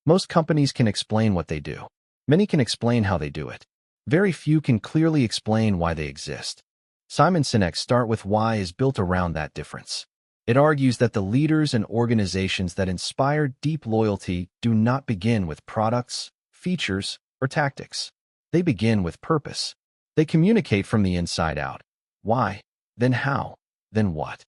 Most companies can explain what they do. Many can explain how they do it. Very few can clearly explain why they exist. Simon Sinek's Start with Why is built around that difference. It argues that the leaders and organizations that inspire deep loyalty do not begin with products, features, or tactics. They begin with purpose. They communicate from the inside out. Why? Then how? Then what?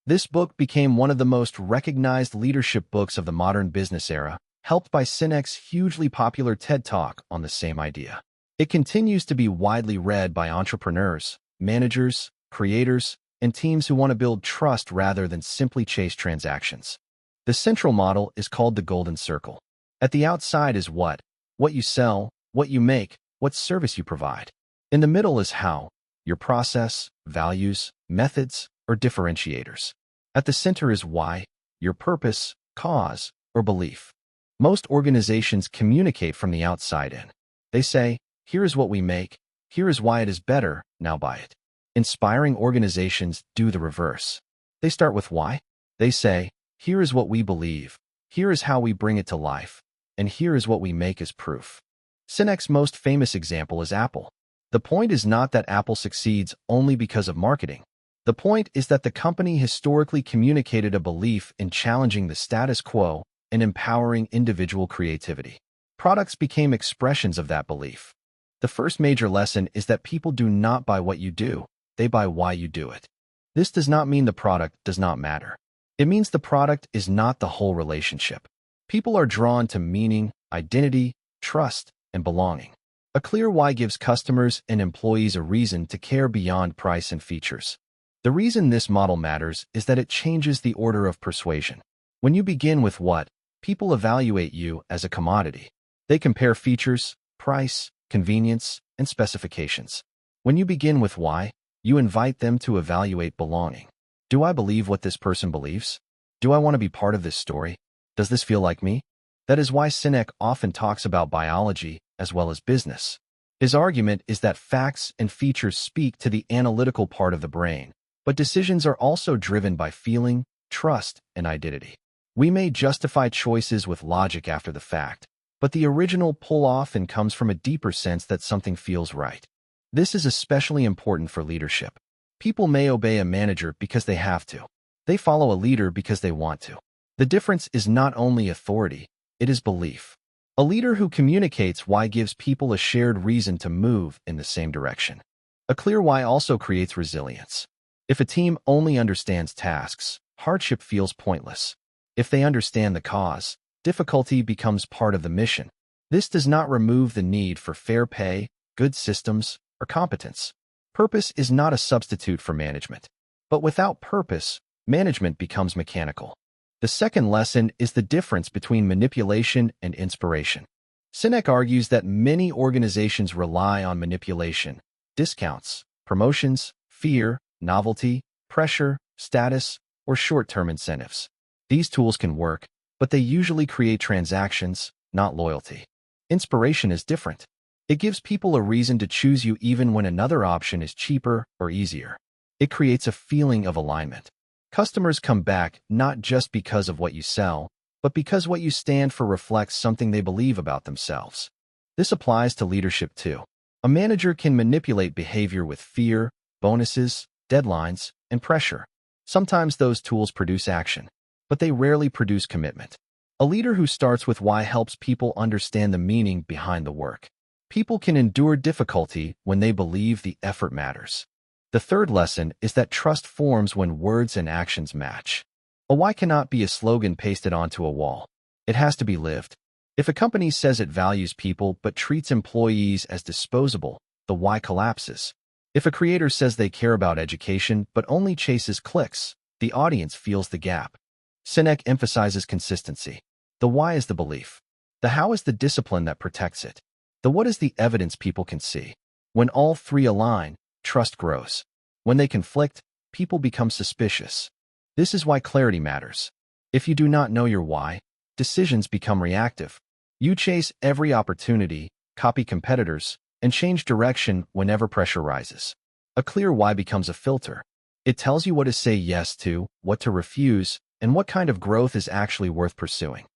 This book became one of the most recognized leadership books of the modern business era, helped by Sinek's hugely popular TED Talk on the same idea. It continues to be widely read by entrepreneurs, managers, creators, and teams who want to build trust rather than simply chase transactions. The central model is called the Golden Circle. At the outside is what you sell, what you make, what service you provide. In the middle is how, your process, values, methods, or differentiators. At the center is why, your purpose, cause, or belief. Most organizations communicate from the outside in. They say, here is what we make, here is why it is better, now buy it. Inspiring organizations do the reverse. They start with why. They say, here is what we believe, here is how we bring it to life, and here is what we make as proof. Sinek's most famous example is Apple. The point is not that Apple succeeds only because of marketing. The point is that the company historically communicated a belief in challenging the status quo and empowering individual creativity. Products became expressions of that belief. The first major lesson is that people do not buy what you do, they buy why you do it. This does not mean the product does not matter. It means the product is not the whole relationship. People are drawn to meaning, identity, trust, and belonging. A clear why gives customers and employees a reason to care beyond price and features. The reason this model matters is that it changes the order of persuasion. When you begin with what, people evaluate you as a commodity. They compare features, price, convenience, and specifications. When you begin with why, you invite them to evaluate belonging. Do I believe what this person believes? Do I want to be part of this story? Does this feel like me? That is why Sinek often talks about biology as well as business. His argument is that facts and features speak to the analytical part of the brain, but decisions are also driven by feeling, trust, and identity. We may justify choices with logic after the fact, but the original pull often comes from a deeper sense that something feels right. This is especially important for leadership. People may obey a manager because they have to. They follow a leader because they want to. The difference is not only authority, it is belief. A leader who communicates why gives people a shared reason to move in the same direction. A clear why also creates resilience. If a team only understands tasks, hardship feels pointless. If they understand the cause, difficulty becomes part of the mission. This does not remove the need for fair pay, good systems, or competence. Purpose is not a substitute for management. But without purpose, management becomes mechanical. The second lesson is the difference between manipulation and inspiration. Sinek argues that many organizations rely on manipulation, discounts, promotions, fear, novelty, pressure, status, or short-term incentives. These tools can work, but they usually create transactions, not loyalty. Inspiration is different. It gives people a reason to choose you even when another option is cheaper or easier. It creates a feeling of alignment. Customers come back not just because of what you sell, but because what you stand for reflects something they believe about themselves. This applies to leadership too. A manager can manipulate behavior with fear, bonuses, deadlines, and pressure. Sometimes those tools produce action, but they rarely produce commitment. A leader who starts with why helps people understand the meaning behind the work. People can endure difficulty when they believe the effort matters. The third lesson is that trust forms when words and actions match. A why cannot be a slogan pasted onto a wall. It has to be lived. If a company says it values people but treats employees as disposable, the why collapses. If a creator says they care about education but only chases clicks, the audience feels the gap. Sinek emphasizes consistency. The why is the belief. The how is the discipline that protects it. The what is the evidence people can see. When all three align, trust grows. When they conflict, people become suspicious. This is why clarity matters. If you do not know your why, decisions become reactive. You chase every opportunity, copy competitors, and change direction whenever pressure rises. A clear why becomes a filter. It tells you what to say yes to, what to refuse, and what kind of growth is actually worth pursuing.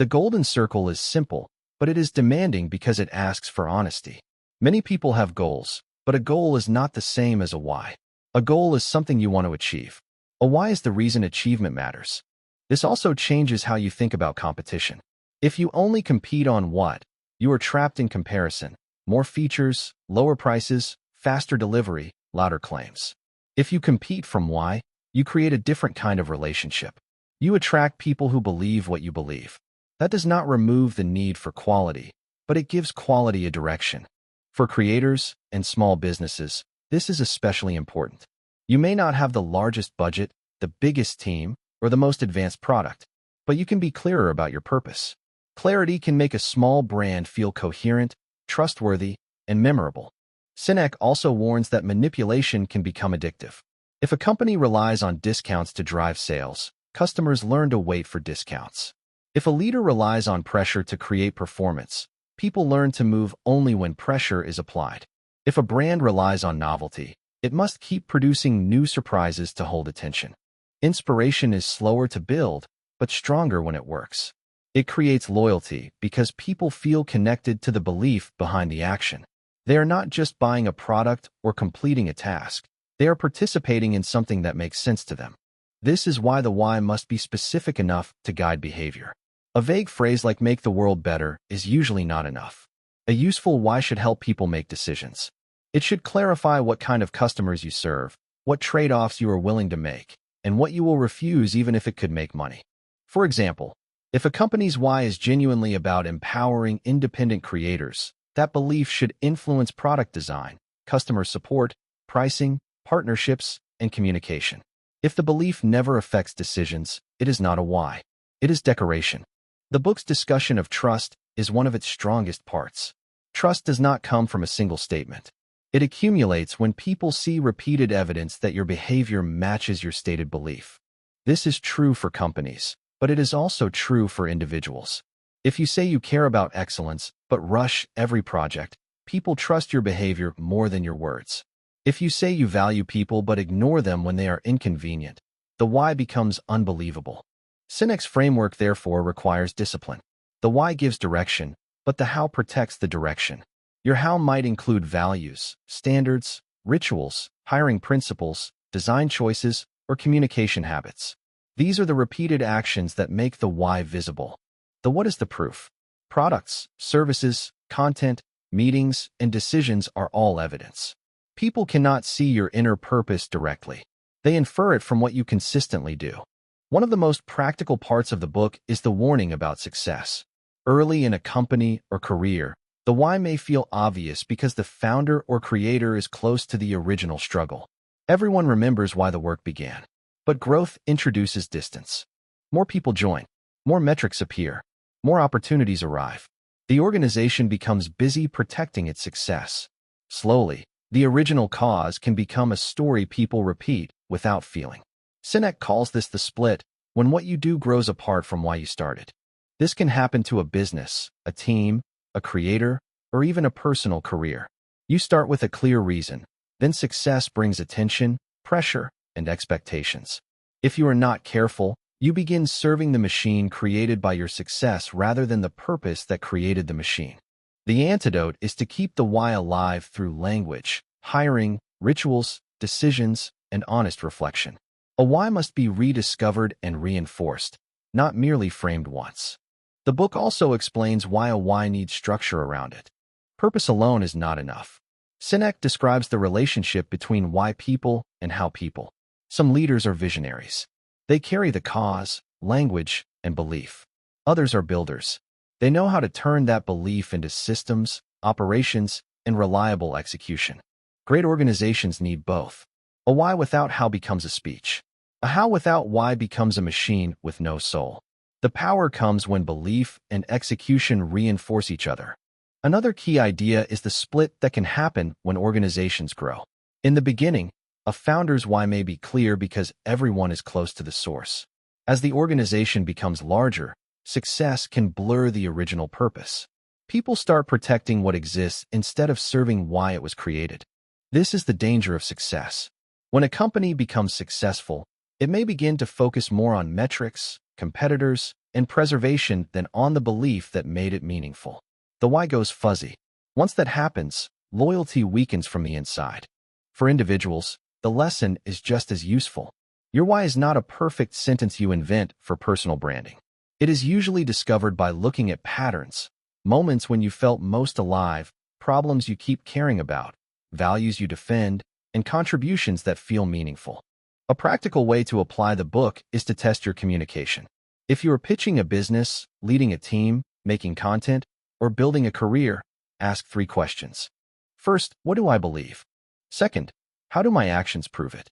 The golden circle is simple, but it is demanding because it asks for honesty. Many people have goals, but a goal is not the same as a why. A goal is something you want to achieve. A why is the reason achievement matters. This also changes how you think about competition. If you only compete on what, you are trapped in comparison. More features, lower prices, faster delivery, louder claims. If you compete from why, you create a different kind of relationship. You attract people who believe what you believe. That does not remove the need for quality, but it gives quality a direction. For creators and small businesses, this is especially important. You may not have the largest budget, the biggest team, or the most advanced product, but you can be clearer about your purpose. Clarity can make a small brand feel coherent, trustworthy, and memorable. Sinek also warns that manipulation can become addictive. If a company relies on discounts to drive sales, customers learn to wait for discounts. If a leader relies on pressure to create performance, people learn to move only when pressure is applied. If a brand relies on novelty, it must keep producing new surprises to hold attention. Inspiration is slower to build, but stronger when it works. It creates loyalty because people feel connected to the belief behind the action. They are not just buying a product or completing a task. They are participating in something that makes sense to them. This is why the why must be specific enough to guide behavior. A vague phrase like "make the world better" is usually not enough. A useful why should help people make decisions. It should clarify what kind of customers you serve, what trade-offs you are willing to make, and what you will refuse even if it could make money. For example, if a company's why is genuinely about empowering independent creators, that belief should influence product design, customer support, pricing, partnerships, and communication. If the belief never affects decisions, it is not a why. It is decoration. The book's discussion of trust is one of its strongest parts. Trust does not come from a single statement. It accumulates when people see repeated evidence that your behavior matches your stated belief. This is true for companies, but it is also true for individuals. If you say you care about excellence, but rush every project, people trust your behavior more than your words. If you say you value people but ignore them when they are inconvenient, the why becomes unbelievable. Sinek's framework, therefore, requires discipline. The why gives direction, but the how protects the direction. Your how might include values, standards, rituals, hiring principles, design choices, or communication habits. These are the repeated actions that make the why visible. The what is the proof. Products, services, content, meetings, and decisions are all evidence. People cannot see your inner purpose directly. They infer it from what you consistently do. One of the most practical parts of the book is the warning about success. Early in a company or career, the why may feel obvious because the founder or creator is close to the original struggle. Everyone remembers why the work began. But growth introduces distance. More people join. More metrics appear. More opportunities arrive. The organization becomes busy protecting its success. Slowly, the original cause can become a story people repeat without feeling. Sinek calls this the split, when what you do grows apart from why you started. This can happen to a business, a team, a creator, or even a personal career. You start with a clear reason, then success brings attention, pressure, and expectations. If you are not careful, you begin serving the machine created by your success rather than the purpose that created the machine. The antidote is to keep the why alive through language, hiring, rituals, decisions, and honest reflection. A why must be rediscovered and reinforced, not merely framed once. The book also explains why a why needs structure around it. Purpose alone is not enough. Sinek describes the relationship between why people and how people. Some leaders are visionaries. They carry the cause, language, and belief. Others are builders. They know how to turn that belief into systems, operations, and reliable execution. Great organizations need both. A why without how becomes a speech. A how without why becomes a machine with no soul. The power comes when belief and execution reinforce each other. Another key idea is the split that can happen when organizations grow. In the beginning, a founder's why may be clear because everyone is close to the source. As the organization becomes larger, success can blur the original purpose. People start protecting what exists instead of serving why it was created. This is the danger of success. When a company becomes successful, it may begin to focus more on metrics, competitors, and preservation than on the belief that made it meaningful. The why goes fuzzy. Once that happens, loyalty weakens from the inside. For individuals, the lesson is just as useful. Your why is not a perfect sentence you invent for personal branding. It is usually discovered by looking at patterns, moments when you felt most alive, problems you keep caring about, values you defend, and contributions that feel meaningful. A practical way to apply the book is to test your communication. If you are pitching a business, leading a team, making content, or building a career, ask 3 questions. First, what do I believe? Second, how do my actions prove it?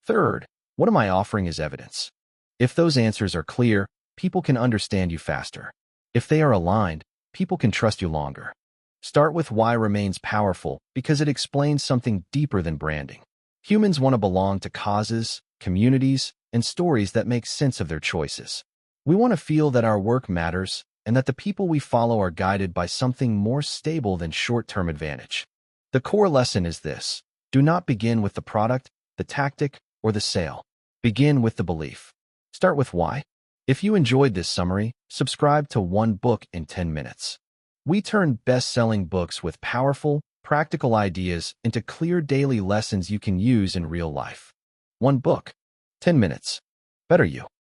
Third, what am I offering as evidence? If those answers are clear, people can understand you faster. If they are aligned, people can trust you longer. Start with why remains powerful because it explains something deeper than branding. Humans want to belong to causes, communities, and stories that make sense of their choices. We want to feel that our work matters and that the people we follow are guided by something more stable than short-term advantage. The core lesson is this: do not begin with the product, the tactic, or the sale. Begin with the belief. Start with why. If you enjoyed this summary, subscribe to One Book in 10 Minutes. We turn best-selling books with powerful, practical ideas into clear daily lessons you can use in real life. One book, 10 minutes. Better you.